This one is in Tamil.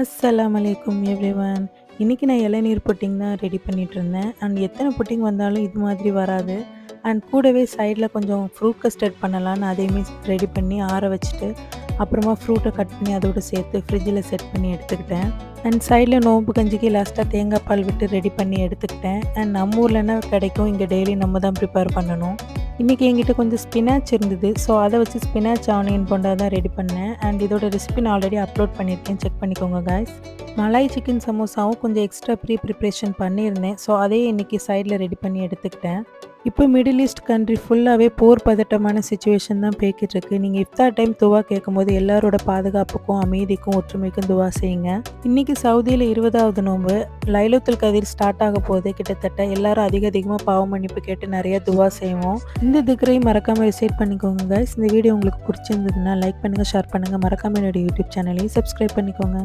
அஸ்ஸலாமு அலைக்கும் எவ்ரிவன். இன்னைக்கு நான் இளநீர் புட்டிங் தான் ரெடி பண்ணிட்டு இருந்தேன். அண்ட் எத்தனை புட்டிங் வந்தாலும் இது மாதிரி வராது. அண்ட் கூடவே சைடில் கொஞ்சம் ஃப்ரூட் கஸ்டர்ட் பண்ணலான்னு அதையுமே ரெடி பண்ணி ஆற வச்சுட்டு, அப்புறமா ஃப்ரூட்டை கட் பண்ணி அதோடு சேர்த்து ஃப்ரிட்ஜில் செட் பண்ணி எடுத்துக்கிட்டேன். அண்ட் சைடில் நோம்பு கஞ்சிக்கு லாஸ்ட்டாக தேங்காய் பால் விட்டு ரெடி பண்ணி எடுத்துக்கிட்டேன். அண்ட் நம்ம ஊர்லன்னா கிடைக்கும், இங்கே டெய்லி நம்ம தான் ப்ரிப்பேர் பண்ணணும். இன்றைக்கி என்கிட்ட கொஞ்சம் ஸ்பினாச் இருந்தது. ஸோ அதை வச்சு ஸ்பினாச் ஆனியன் போண்டா தான் ரெடி பண்ணேன். அண்ட் இதோட ரெசிபி நான் ஆல்ரெடி அப்லோட் பண்ணியிருக்கேன், செக் பண்ணிக்கோங்க காய்ஸ். மலாய் சிக்கன் சமோசாவும் கொஞ்சம் எக்ஸ்ட்ரா ப்ரிப்ரேஷன் பண்ணியிருந்தேன். ஸோ அதையே இன்றைக்கி சைடில் ரெடி பண்ணி எடுத்துக்கிட்டேன். இப்போ மிடில் ஈஸ்ட் கண்ட்ரி ஃபுல்லாகவே போர் பதட்டமான சுச்சுவேஷன் தான் போய்கிட்டு இருக்கு. நீங்கள் இஃப்தார் டைம் துவா கேட்கும்போது எல்லாரோட பாதுகாப்புக்கும் அமைதிக்கும் ஒற்றுமைக்கும் துவா செய்யுங்க. இன்றைக்கி சவுதியில் 20வது நோன்பு லைலத்துல் கதிர் ஸ்டார்ட் ஆக போது. கிட்டத்தட்ட எல்லாரும் அதிகமாக பாவ மன்னிப்பு கேட்டு நிறைய துவா செய்வோம். இந்த திக்ரையும் மறக்காமல் ரிசைட் பண்ணிக்கோங்க கைஸ். இந்த வீடியோ உங்களுக்கு பிடிச்சிருந்ததுன்னா லைக் பண்ணுங்கள், ஷேர் பண்ணுங்கள். மறக்காமல் என்னோட யூடியூப் சேனலையும் சப்ஸ்கிரைப் பண்ணிக்கோங்க.